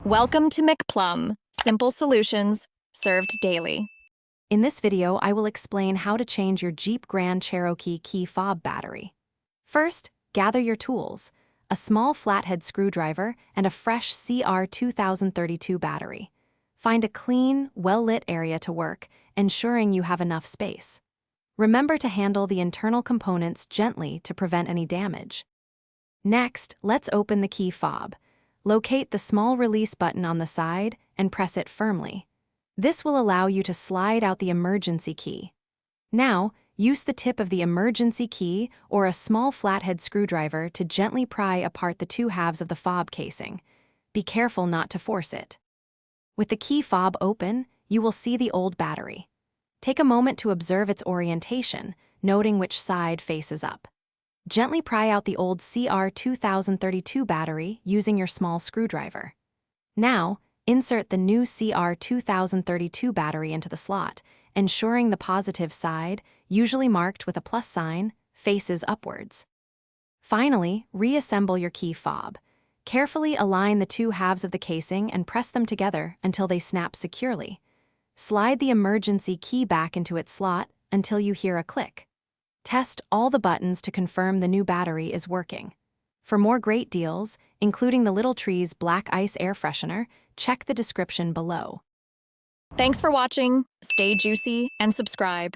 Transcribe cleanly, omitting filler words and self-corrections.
Welcome to McPlum, simple solutions served daily. In this video, I will explain how to change your Jeep Grand Cherokee key fob battery. First, gather your tools, a small flathead screwdriver and a fresh CR2032 battery. Find a clean, well-lit area to work, ensuring you have enough space. Remember to handle the internal components gently to prevent any damage. Next, let's open the key fob. Locate the small release button on the side and press it firmly. This will allow you to slide out the emergency key. Now, use the tip of the emergency key or a small flathead screwdriver to gently pry apart the two halves of the fob casing. Be careful not to force it. With the key fob open, you will see the old battery. Take a moment to observe its orientation, noting which side faces up. Gently pry out the old CR2032 battery using your small screwdriver. Now, insert the new CR2032 battery into the slot, ensuring the positive side, usually marked with a plus sign, faces upwards. Finally, reassemble your key fob. Carefully align the two halves of the casing and press them together until they snap securely. Slide the emergency key back into its slot until you hear a click. Test all the buttons to confirm the new battery is working. For more great deals, including the Little Trees Black Ice Air Freshener, check the description below. Thanks for watching. Stay juicy and subscribe.